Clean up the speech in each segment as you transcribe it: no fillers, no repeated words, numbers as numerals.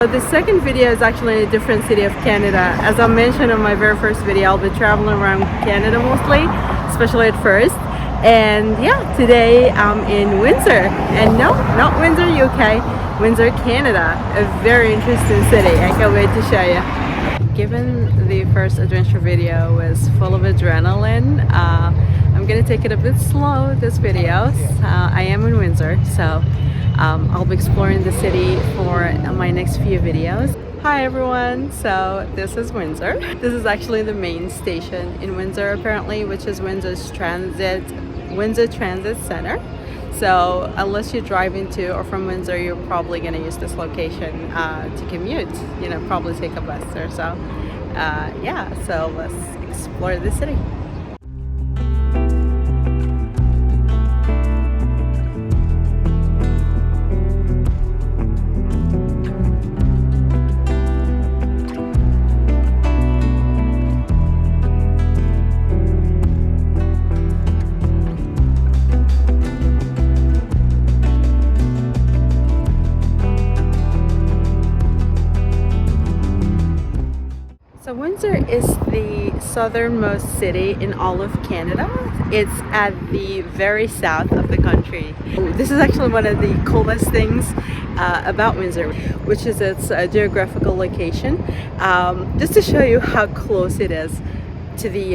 So the second video is actually in a different city of Canada. As I mentioned in my very first video, I'll be traveling around Canada mostly, especially at first. And yeah, today I'm in Windsor. And no, not Windsor, UK, Windsor, Canada. A very interesting city. I can't wait to show you. Given the first adventure video was full of adrenaline, I'm gonna take it a bit slow this video. I am in Windsor, so I'll be exploring the city for my next few videos. Hi everyone, so this is Windsor. This is actually the main station in Windsor apparently, which is Windsor Transit Center. So unless you're driving to or from Windsor, you're probably going to use this location to commute, probably take a bus or so. Yeah, so let's explore the city. So Windsor is the southernmost city in all of Canada. It's at the very south of the country. This is actually one of the coolest things about Windsor, which is its geographical location. Just to show you how close it is to the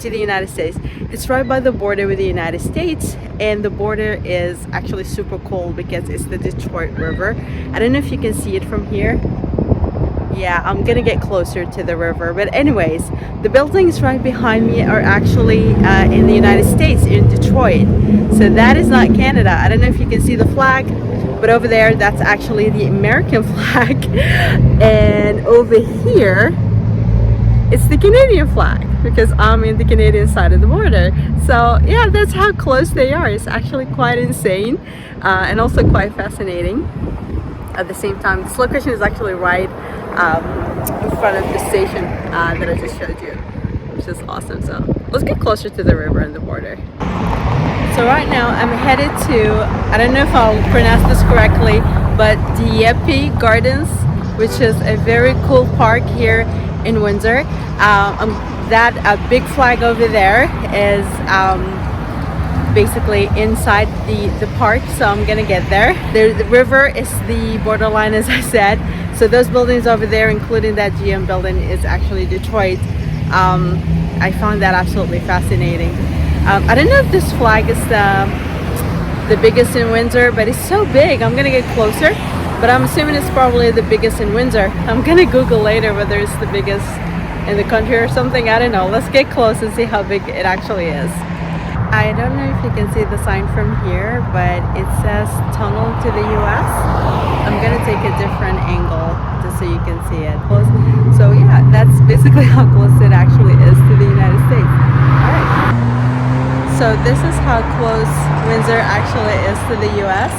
United States. It's right by the border with the United States, and the border is actually super cool because it's the Detroit River. I don't know if you can see it from here. Yeah, I'm gonna get closer to the river, but anyways, the buildings right behind me are actually in the United States, in Detroit. So that is not Canada. I don't know if you can see the flag, but over there that's actually the American flag, and over here it's the Canadian flag because I'm in the Canadian side of the border. So yeah, that's how close they are. It's actually quite insane and also quite fascinating at the same time. This location is actually right in front of the station that I just showed you, which is awesome. So let's get closer to the river and the border. So right now I'm headed to, I don't know if I'll pronounce this correctly, but Dieppe Gardens, which is a very cool park here in Windsor. That big flag over there is basically inside the park, so I'm gonna get there. The river is the borderline, as I said. So those buildings over there, including that GM building, is actually Detroit. I found that absolutely fascinating. I don't know if this flag is the biggest in Windsor, but it's so big. I'm gonna get closer, but I'm assuming it's probably the biggest in Windsor. I'm gonna Google later whether it's the biggest in the country or something. I don't know. Let's get close and see how big it actually is. I don't know if you can see the sign from here, but it says tunnel to the US. I'm gonna take a different angle just so you can see it close. So yeah, that's basically how close it actually is to the United States. Alright. So this is how close Windsor actually is to the US.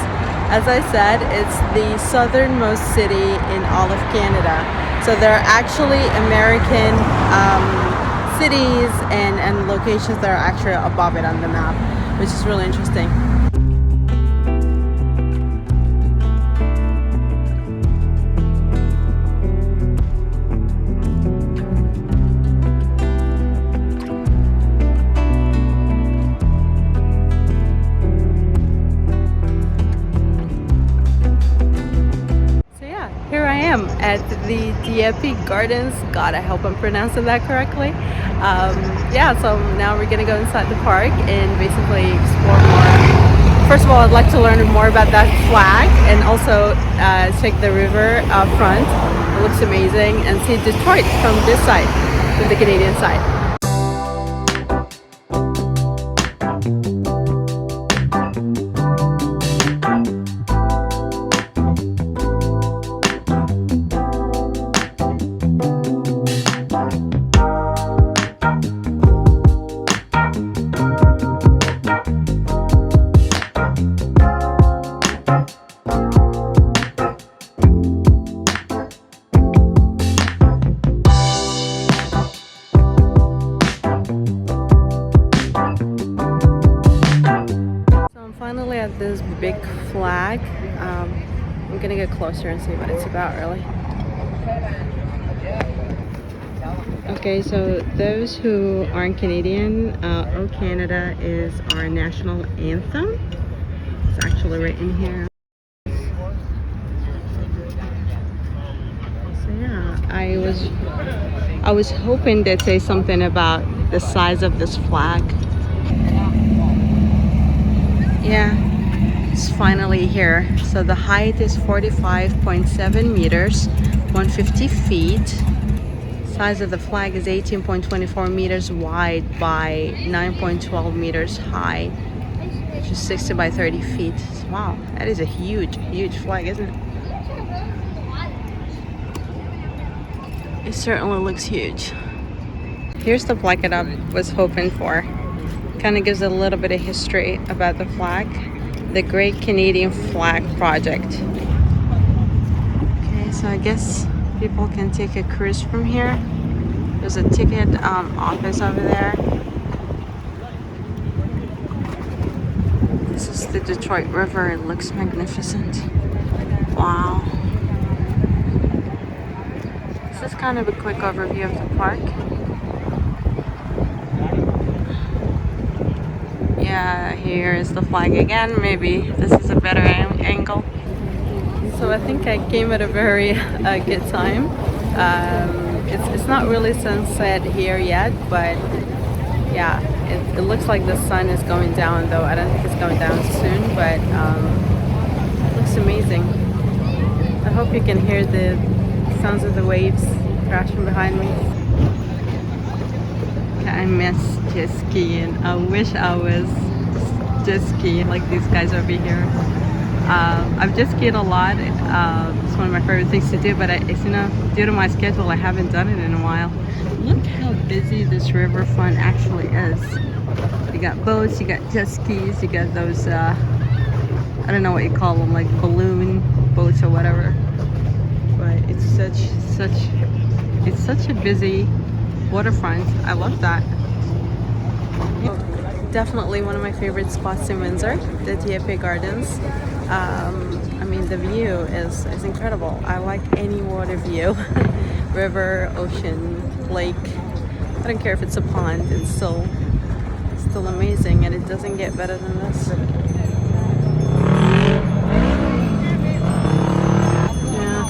As I said, it's the southernmost city in all of Canada. So there are actually American cities and locations that are actually above it on the map, which is really interesting. Here I am at the Dieppe Gardens. God, I hope I'm pronouncing that correctly. Yeah, so now we're gonna go inside the park and basically explore more. First of all, I'd like to learn more about that flag and also check the river front. It looks amazing, and see Detroit from this side, from the Canadian side. get closer and see what it's about, really. Okay, so those who aren't Canadian, "O Canada" is our national anthem. It's actually written here. So yeah, I was hoping they'd say something about the size of this flag. Yeah, it's finally here. So the height is 45.7 meters, 150 feet. Size of the flag is 18.24 meters wide by 9.12 meters high, which is 60 by 30 feet. Wow, that is a huge, huge flag, isn't it? It certainly looks huge. Here's the plaque that I was hoping for. Kind of gives a little bit of history about the flag. The Great Canadian Flag Project. Okay, so I guess people can take a cruise from here. There's a ticket office over there. This is the Detroit River. It looks magnificent. Wow. This is kind of a quick overview of the park. Yeah, here is the flag again. Maybe this is a better angle. So I think I came at a very good time. It's not really sunset here yet, but yeah, it looks like the sun is going down, though I don't think it's going down soon, but it looks amazing. I hope you can hear the sounds of the waves crashing behind me. I miss jet skiing. I wish I was jet skiing like these guys over here. I've jet skied a lot. It's one of my favorite things to do, but it's, you know, due to my schedule, I haven't done it in a while. Look how busy this riverfront actually is. You got boats, you got jet skis, you got those, I don't know what you call them, like balloon boats or whatever. But it's such a busy waterfront. I love that. Definitely one of my favorite spots in Windsor, the Dieppe Gardens. I mean, the view is incredible. I like any water view. River, ocean, lake. I don't care if it's a pond, it's still amazing, and it doesn't get better than this. Yeah,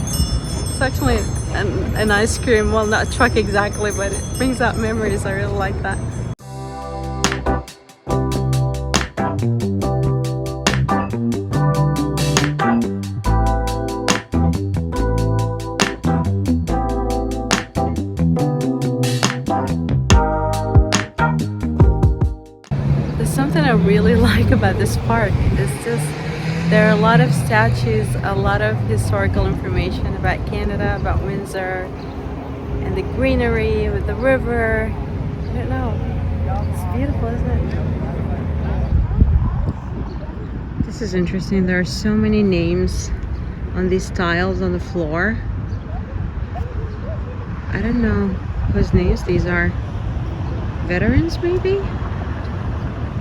it's actually an ice cream, well, not a truck exactly, but it brings out memories. I really like that. Something I really like about this park is just there are a lot of statues, a lot of historical information about Canada, about Windsor, and the greenery with the river. I don't know. It's beautiful, isn't it? This is interesting. There are so many names on these tiles on the floor. I don't know whose names these are. Veterans, maybe?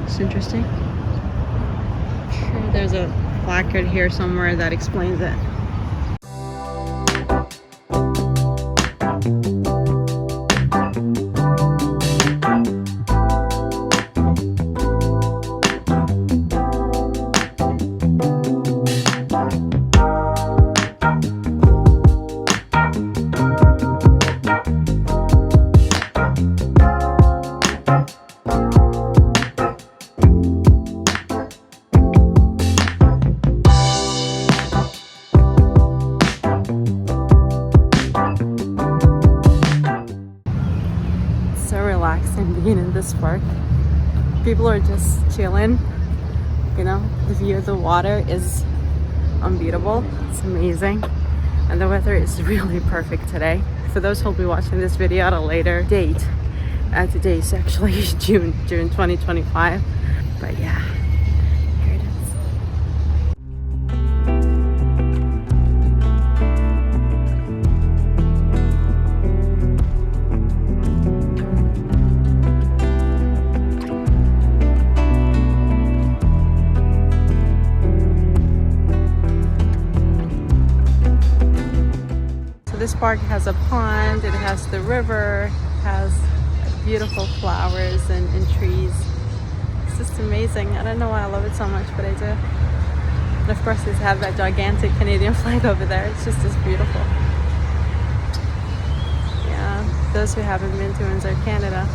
It's interesting. I'm sure there's a placard here somewhere that explains it. Relaxing being in this park. People are just chilling, you know. The view of the water is unbeatable. It's amazing, and the weather is really perfect today. For those who'll be watching this video at a later date, today is actually June 2025, but yeah, here it is. this park has a pond, it has the river, has beautiful flowers and trees. It's just amazing. I don't know why I love it so much, but I do. And of course, they have that gigantic Canadian flag over there. It's just as beautiful. Yeah, those who haven't been to Windsor, Canada,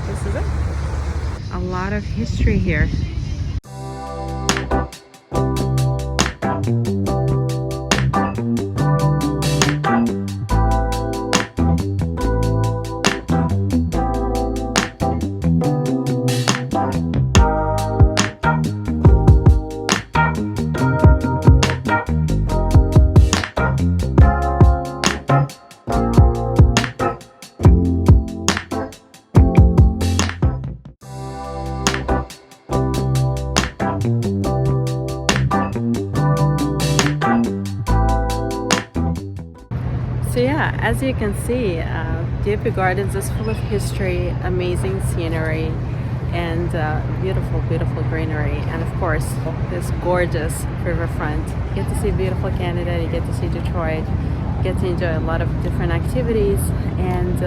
this is it. A lot of history here. So yeah, as you can see, Dieppe Gardens is full of history, amazing scenery, and beautiful, beautiful greenery. And of course, this gorgeous riverfront. You get to see beautiful Canada, you get to see Detroit, you get to enjoy a lot of different activities, and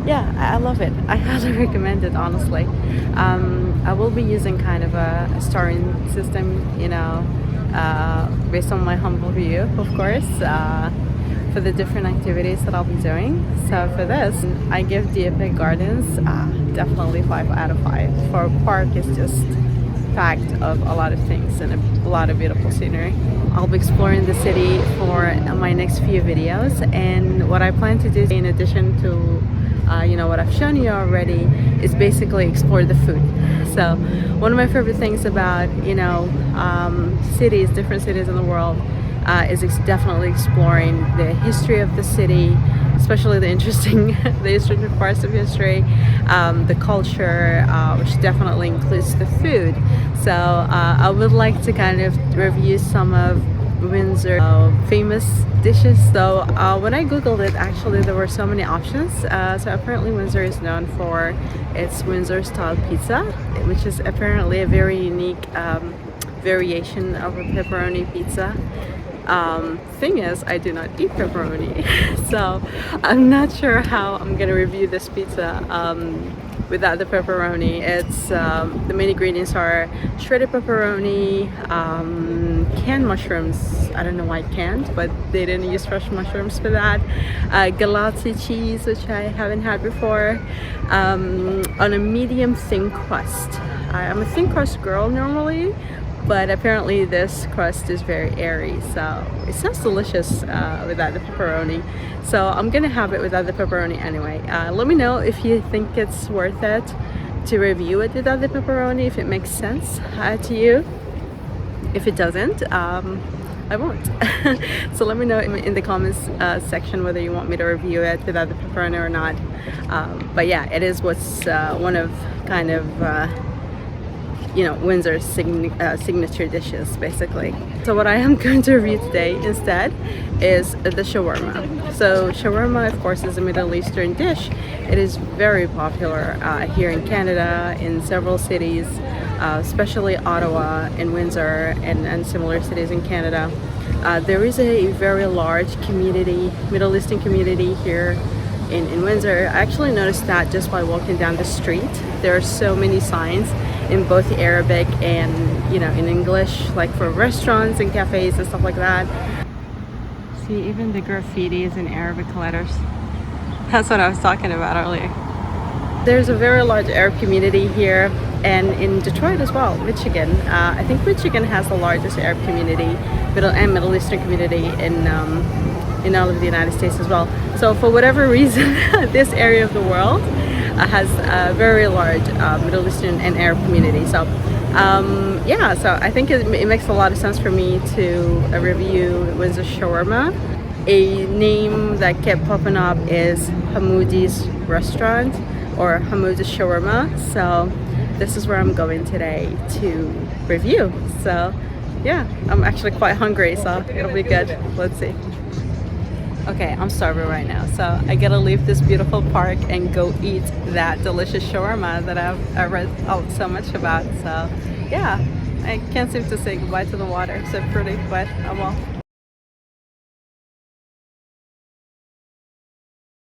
yeah, I love it. I highly recommend it, honestly. I will be using kind of a starring system, you know, based on my humble view, of course. For the different activities that I'll be doing. So for this, I give Dieppe Gardens definitely 5 out of 5. For a park, it's just packed of a lot of things and a lot of beautiful scenery. I'll be exploring the city for my next few videos, and what I plan to do in addition to you know, what I've shown you already is basically explore the food. So one of my favorite things about, you know, cities, different cities in the world, is definitely exploring the history of the city, especially the interesting parts of history, the culture, which definitely includes the food. So I would like to kind of review some of Windsor famous dishes. So when I googled it, actually there were so many options. So apparently Windsor is known for its Windsor style pizza, which is apparently a very unique variation of a pepperoni pizza. Thing is, I do not eat pepperoni, so I'm not sure how I'm gonna review this pizza without the pepperoni. It's the main ingredients are shredded pepperoni, canned mushrooms. I don't know why canned, but they didn't use fresh mushrooms for that. Galati cheese, which I haven't had before, on a medium thin crust. I'm a thin crust girl normally, but apparently this crust is very airy, so it sounds delicious without the pepperoni. So I'm gonna have it without the pepperoni anyway. Let me know if you think it's worth it to review it without the pepperoni, if it makes sense to you. If it doesn't, I won't. So let me know in the comments section whether you want me to review it without the pepperoni or not. But yeah, it is what's one of kind of you know, Windsor's signature dishes, basically. So what I am going to review today instead is the shawarma. So shawarma, of course, is a Middle Eastern dish. It is very popular here in Canada, in several cities, especially Ottawa and Windsor and similar cities in Canada. There is a very large community, Middle Eastern community here in Windsor. I actually noticed that just by walking down the street. There are so many signs in both Arabic and, you know, in English, like for restaurants and cafes and stuff like that. See, even the graffiti is in Arabic letters. That's what I was talking about earlier. There's a very large Arab community here, and in Detroit as well, Michigan. I think Michigan has the largest Arab community, Middle Eastern community in all of the United States as well. So for whatever reason, this area of the world has a very large Middle Eastern and Arab community. So yeah, so I think it makes a lot of sense for me to review Windsor shawarma. A name that kept popping up is Hamoudi's restaurant, or Hamoudi's shawarma. So this is where I'm going today to review. So yeah, I'm actually quite hungry, so it'll be good. Let's see. Okay, I'm starving right now, so I gotta leave this beautiful park and go eat that delicious shawarma that I've read so much about. So yeah, I can't seem to say goodbye to the water. So pretty, but oh well.